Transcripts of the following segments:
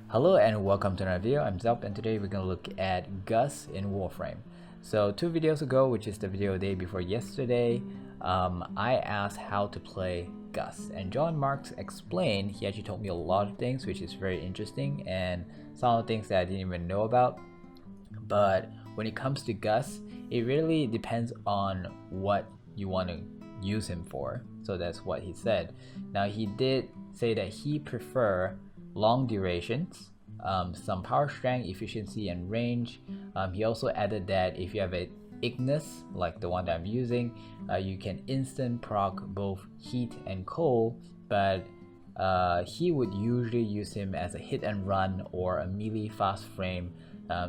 Hello and welcome to another video. I'm Zelp and today we're going to look at Guass in Warframe. So 2 videos ago, which is the video day before yesterday, I asked how to play Guass, and John Marks explained. He actually told me a lot of things which is very interesting and some of the things that I didn't even know about. But when it comes to Guass, it really depends on what you want to use him for. So that's what he said. Now he did say that he prefer long durations, some power strength, efficiency, and range. He also added that if you have an Ignis like the one that I'm using, you can instant proc both heat and cold, but he would usually use him as a hit and run or a melee fast frame.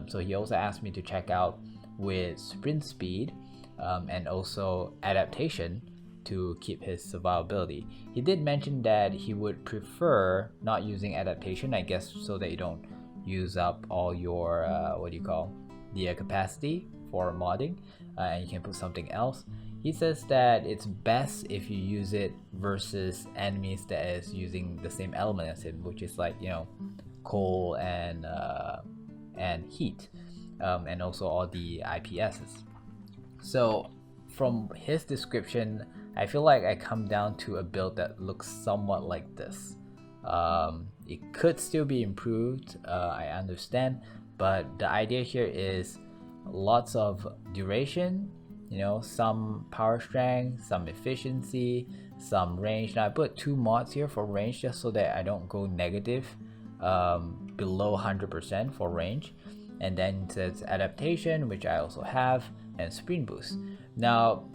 So he also asked me to check out with sprint speed and also adaptation to keep his survivability. He did mention that he would prefer not using adaptation, I guess, so that you don't use up all your the capacity for modding, and you can put something else. He says that it's best if you use it versus enemies that is using the same element as him, which is like, you know, coal and heat, and also all the IPSs. So from his description, I feel like I come down to a build that looks somewhat like this. It could still be improved, I understand, but the idea here is lots of duration, you know, some power strength, some efficiency, some range. Now I put 2 mods here for range just so that I don't go negative below 100% for range. And then it says adaptation, which I also have, and sprint boost. Now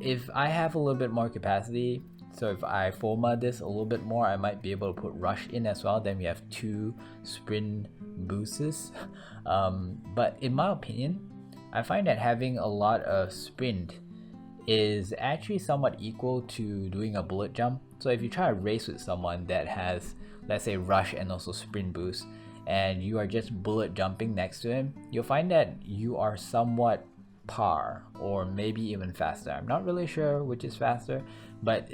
if I have a little bit more capacity, so if I full mod this a little bit more, I might be able to put rush in as well. Then we have 2 sprint boosts. But in my opinion, I find that having a lot of sprint is actually somewhat equal to doing a bullet jump. So if you try to race with someone that has, let's say, rush and also sprint boost, and you are just bullet jumping next to him, you'll find that you are somewhat par or maybe even faster. I'm not really sure which is faster, but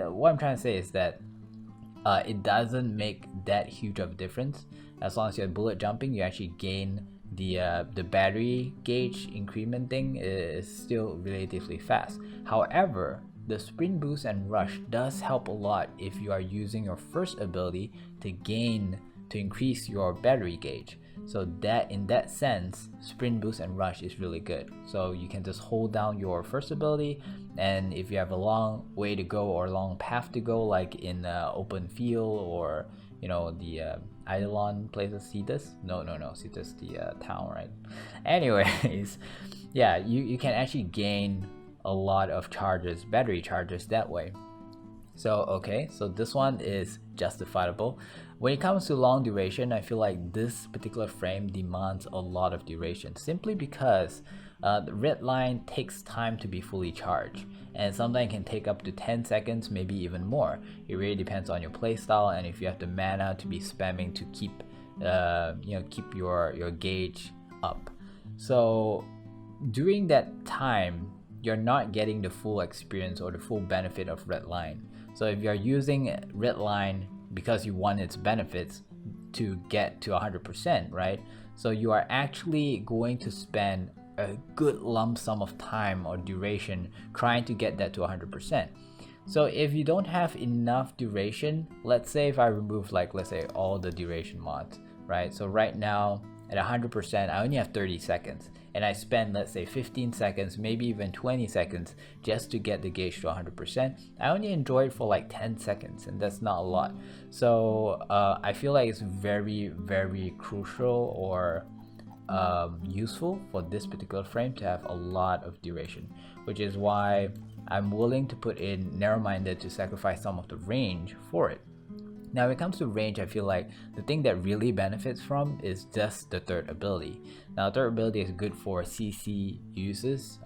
what I'm trying to say is that it doesn't make that huge of a difference. As long as you're bullet jumping, you actually gain the battery gauge increment thing is still relatively fast. However, the sprint boost and rush does help a lot if you are using your first ability to increase your battery gauge. So that in that sense, sprint boost and rush is really good. So you can just hold down your first ability, and if you have a long way to go or a long path to go, like in open field or, you know, the Eidolon places, Cetus? No, Cetus the town, right? Anyways, yeah, you can actually gain a lot of charges, battery charges that way. So okay, so this one is justifiable. When it comes to long duration, I feel like this particular frame demands a lot of duration simply because the red line takes time to be fully charged, and sometimes can take up to 10 seconds, maybe even more. It really depends on your playstyle and if you have the mana to be spamming to keep keep your gauge up. So during that time, you're not getting the full experience or the full benefit of red line. So if you're using red line because you want its benefits to get to 100%, right? So you are actually going to spend a good lump sum of time or duration trying to get that to 100%. So if you don't have enough duration, let's say if I remove, like, let's say all the duration mods, right? So right now at 100%, I only have 30 seconds, and I spend, let's say, 15 seconds, maybe even 20 seconds just to get the gauge to 100%. I only enjoy it for like 10 seconds, and that's not a lot. So I feel like it's very, very crucial or useful for this particular frame to have a lot of duration, which is why I'm willing to put in narrow-minded to sacrifice some of the range for it. Now when it comes to range, I feel like the thing that really benefits from is just the third ability. Now third ability is good for CC uses,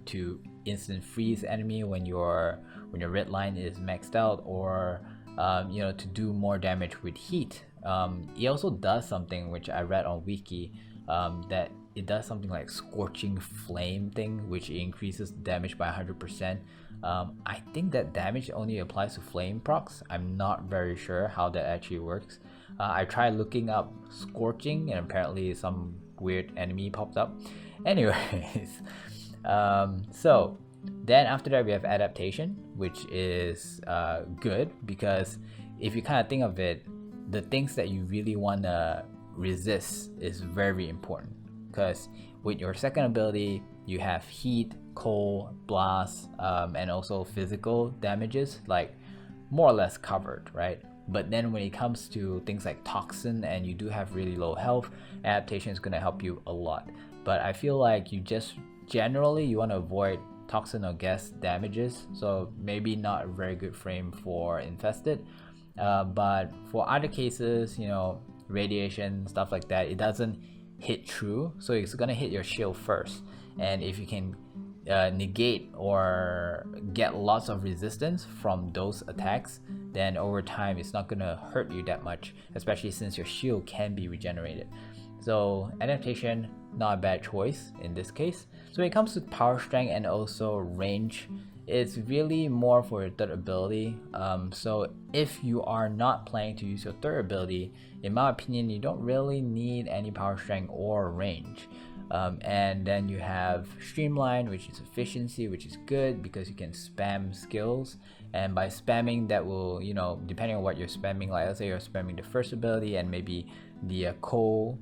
to instant freeze enemy when your red line is maxed out, or to do more damage with heat. It also does something which I read on wiki, that it does something like scorching flame thing, which increases damage by 100%. I think that damage only applies to flame procs. I'm not very sure how that actually works, I tried looking up scorching and apparently some weird enemy popped up. Anyways, so then after that we have adaptation, which is good because if you kind of think of it, the things that you really want to resist is very important, because with your second ability you have heat, cold, blast, and also physical damages, like more or less covered, right? But then when it comes to things like toxin and you do have really low health, adaptation is going to help you a lot. But I feel like you just generally you want to avoid toxin or gas damages, so maybe not a very good frame for infested. But for other cases, you know, radiation, stuff like that, it doesn't hit true, so it's gonna hit your shield first. And if you can negate or get lots of resistance from those attacks, then over time it's not gonna hurt you that much, especially since your shield can be regenerated. So adaptation, not a bad choice in this case. So when it comes to power strength and also range, it's really more for your third ability. So if you are not planning to use your third ability, in my opinion, you don't really need any power strength or range. And then you have streamline, which is efficiency, which is good because you can spam skills, and by spamming that will, you know, depending on what you're spamming, like let's say you're spamming the first ability and maybe the cold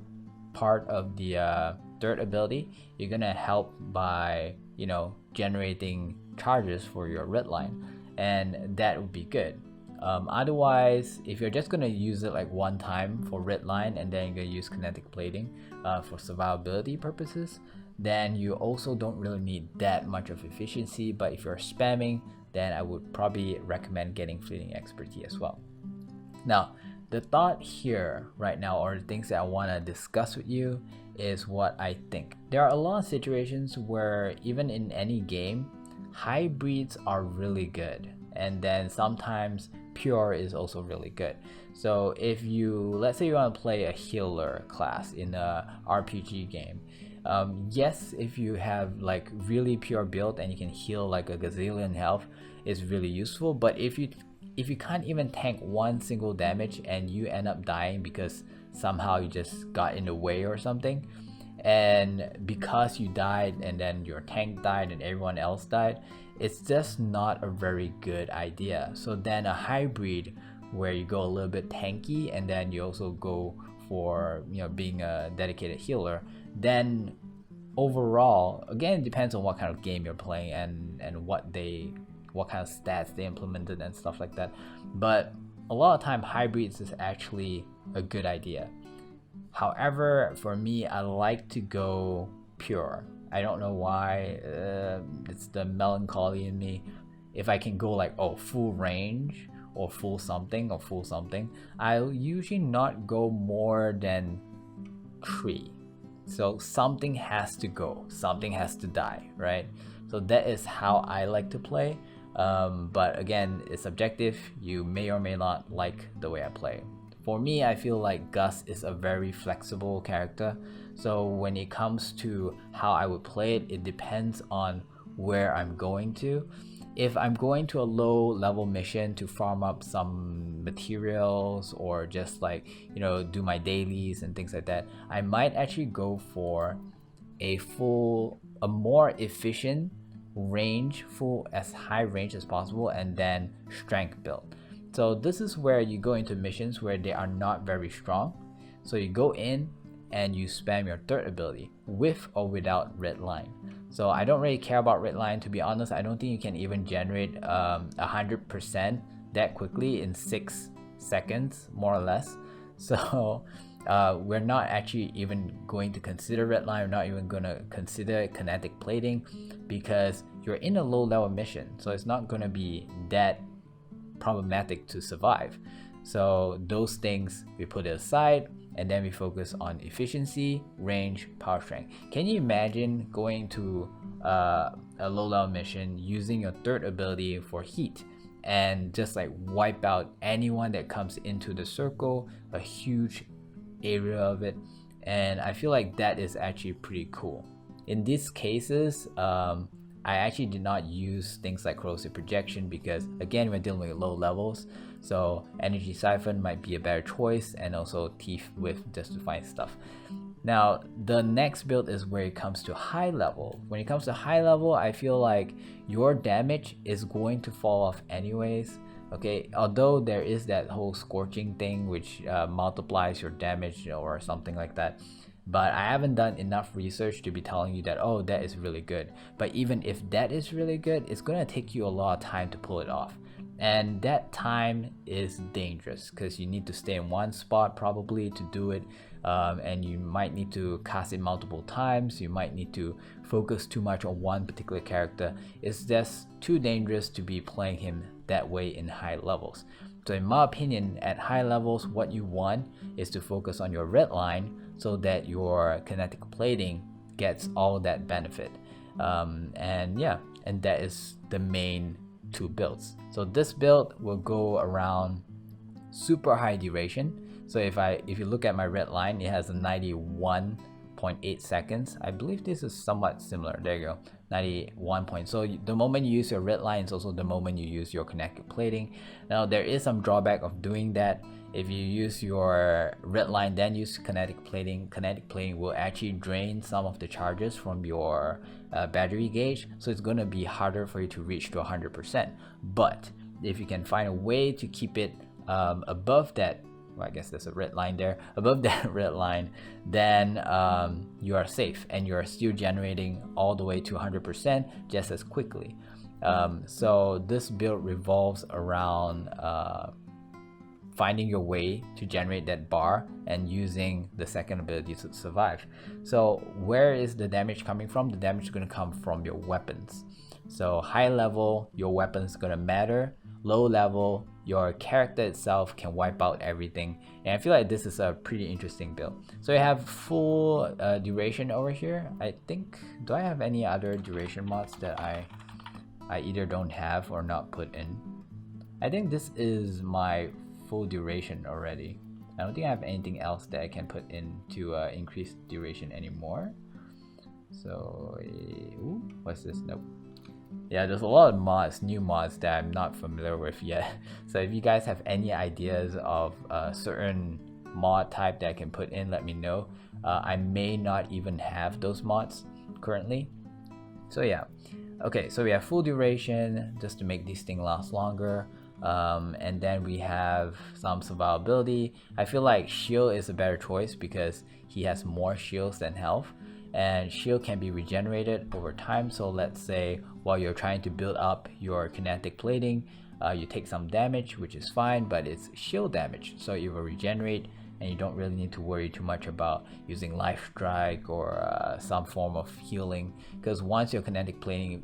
part of the third ability, you're gonna help by, you know, generating charges for your red line, and that would be good. Otherwise, if you're just gonna use it like one time for red line and then you're gonna use kinetic plating for survivability purposes, then you also don't really need that much of efficiency. But if you're spamming, then I would probably recommend getting fleeting expertise as well. Now, the thought here right now, or the things that I want to discuss with you, is what I think. There are a lot of situations where even in any game, hybrids are really good, and then sometimes pure is also really good. So if you, let's say you want to play a healer class in a RPG game, yes, if you have like really pure build and you can heal like a gazillion health, it's really useful. But if you can't even tank one single damage and you end up dying because somehow you just got in the way or something, and because you died and then your tank died and everyone else died, it's just not a very good idea. So then a hybrid where you go a little bit tanky and then you also go for, you know, being a dedicated healer, then overall, again, it depends on what kind of game you're playing and what kind of stats they implemented and stuff like that. But a lot of time hybrids is actually a good idea. However, for me, I like to go pure. I don't know why, it's the melancholy in me. If I can go like, oh, full range or full something, I'll usually not go more than 3. So something has to go, something has to die, right? So that is how I like to play. But again, it's subjective. You may or may not like the way I play. For me, I feel like Guss is a very flexible character. So when it comes to how I would play it, it depends on where I'm going to. If I'm going to a low level mission to farm up some materials or just like, you know, do my dailies and things like that, I might actually go for a more efficient range, full as high range as possible, and then strength build. So this is where you go into missions where they are not very strong. So you go in and you spam your third ability with or without red line. So I don't really care about red line, to be honest. I don't think you can even generate 100% that quickly in 6 seconds, more or less. So we're not actually even going to consider red line. We're not even going to consider kinetic plating because you're in a low level mission. So it's not going to be that problematic to survive. So those things we put it aside, and then we focus on efficiency, range, power strength. Can you imagine going to a low level mission using your third ability for heat and just like wipe out anyone that comes into the circle, a huge area of it? And I feel like that is actually pretty cool. In these cases, I actually did not use things like corrosive projection because again we're dealing with low levels, so energy siphon might be a better choice, and also teeth width just to find stuff. Now the next build is where it comes to high level. When it comes to high level, I feel like your damage is going to fall off anyways. Okay, although there is that whole scorching thing which multiplies your damage or something like that, but I haven't done enough research to be telling you that, oh, that is really good. But even if that is really good, it's gonna take you a lot of time to pull it off, and that time is dangerous because you need to stay in one spot probably to do it, and you might need to cast it multiple times. You might need to focus too much on one particular character. It's just too dangerous to be playing him that way in high levels. So in my opinion, at high levels, what you want is to focus on your red line so that your kinetic plating gets all that benefit. And yeah, and that is the main two builds. So this build will go around super high duration. So if you look at my red line, it has a 91.8 seconds. I believe this is somewhat similar. There you go, 91 point. So the moment you use your red line is also the moment you use your kinetic plating. Now there is some drawback of doing that. If you use your red line then use kinetic plating will actually drain some of the charges from your battery gauge, so it's going to be harder for you to reach to 100%. But if you can find a way to keep it above that, well, I guess there's a red line there, above that red line, then you are safe and you are still generating all the way to 100% just as quickly. So this build revolves around finding your way to generate that bar and using the second ability to survive. So where is the damage coming from? The damage is going to come from your weapons. So high level, your weapons is going to matter. Low level, your character itself can wipe out everything. And I feel like this is a pretty interesting build. So you have full duration over here. I think, do I have any other duration mods that I either don't have or not put in? I think this is my full duration already. I don't think I have anything else that I can put in to increase duration anymore. So ooh, what's this? Nope. Yeah, there's a lot of mods, new mods that I'm not familiar with yet. So if you guys have any ideas of a certain mod type that I can put in, let me know. I may not even have those mods currently. So yeah, okay, so we have full duration just to make these things last longer. And then we have some survivability. I feel like shield is a better choice because he has more shields than health, and shield can be regenerated over time. So let's say while you're trying to build up your kinetic plating, you take some damage, which is fine, but it's shield damage, so it will regenerate and you don't really need to worry too much about using life strike or some form of healing, because once your kinetic plating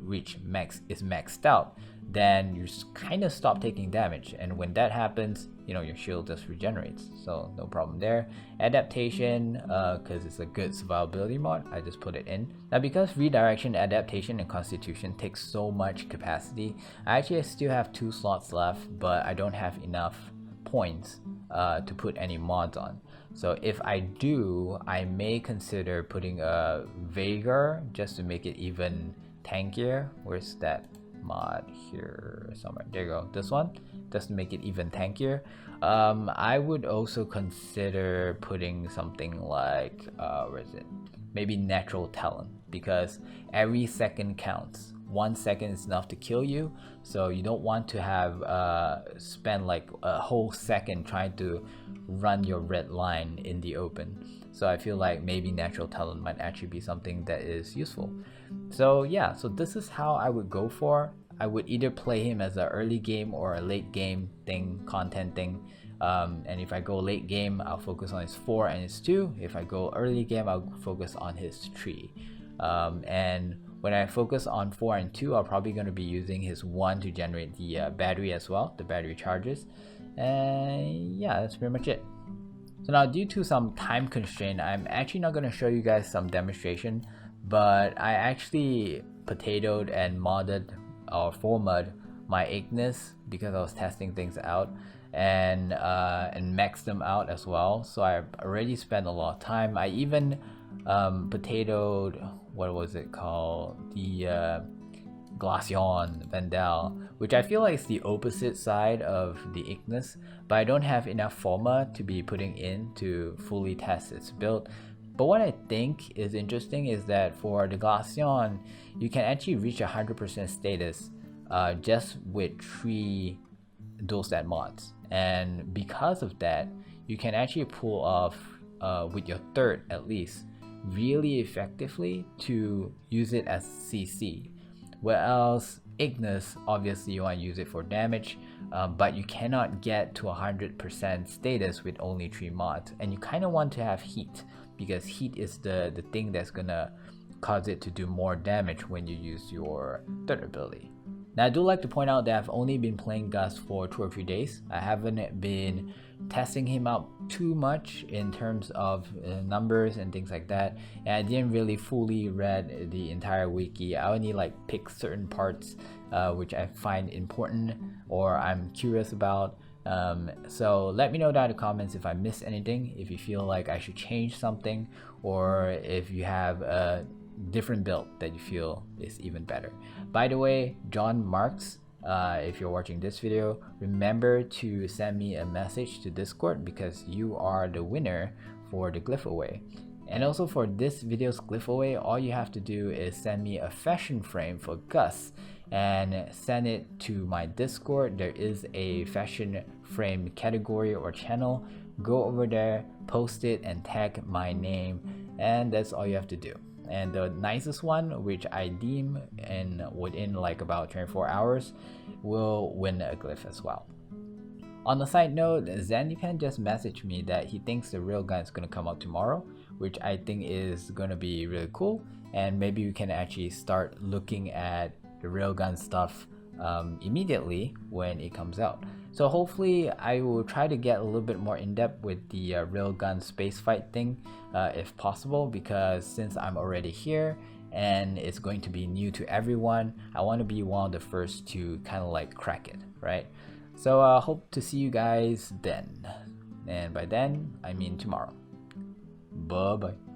is maxed out, then you kind of stop taking damage, and when that happens, you know, your shield just regenerates, so no problem there. Adaptation, because it's a good survivability mod, I just put it in. Now because redirection, adaptation, and constitution takes so much capacity, I actually still have 2 slots left, but I don't have enough points to put any mods on. So if I do, I may consider putting a Veigar just to make it even tankier. Where's that mod? Here somewhere. There you go, this one, just to make it even tankier. I would also consider putting something like where is it, maybe natural talent, because every second counts. 1 second is enough to kill you, so you don't want to have spend like a whole second trying to run your red line in the open. So I feel like maybe natural talent might actually be something that is useful. So yeah, so this is how I would go for. I would either play him as an early game or a late game thing, content thing. And if I go late game, I'll focus on his 4 and his 2. If I go early game, I'll focus on his 3. And when I focus on 4 and 2, I'm probably going to be using his 1 to generate the battery as well, the battery charges. And yeah, that's pretty much it. So now, due to some time constraint, I'm actually not going to show you guys some demonstration, but I actually potatoed and modded or formatted my Ignis because I was testing things out, and maxed them out as well. So I already spent a lot of time. I even potatoed, what was it called, the Glaceon, Vandal, which I feel like is the opposite side of the Ignis, but I don't have enough FOMA to be putting in to fully test its build. But what I think is interesting is that for the Glaceon, you can actually reach 100% status just with 3 dual stat mods, and because of that, you can actually pull off with your third at least really effectively to use it as CC. Whereas Ignis, obviously you want to use it for damage, but you cannot get to 100% status with only 3 mods, and you kind of want to have heat, because heat is the thing that's gonna cause it to do more damage when you use your third ability. Now, I do like to point out that I've only been playing Guass for 2 or 3 days. I haven't been testing him out too much in terms of numbers and things like that, and I didn't really fully read the entire wiki. I only like pick certain parts which I find important or I'm curious about. So let me know down in the comments if I missed anything, if you feel like I should change something, or if you have a different build that you feel is even better. By the way, John Marks, if you're watching this video, remember to send me a message to Discord, because you are the winner for the giveaway. And also for this video's giveaway, all you have to do is send me a fashion frame for Guass and send it to my Discord. There is a fashion frame category or channel. Go over there, post it, and tag my name, and that's all you have to do. And the nicest one, which I deem and within like about 24 hours, will win a glyph as well. On the side note, Zandipan just messaged me that he thinks the railgun is going to come out tomorrow, which I think is going to be really cool, and maybe we can actually start looking at the railgun stuff immediately when it comes out. So hopefully I will try to get a little bit more in depth with the railgun space fight thing if possible, because since I'm already here and it's going to be new to everyone, I want to be one of the first to kind of like crack it, right? So I hope to see you guys then, and by then I mean tomorrow. Bye bye.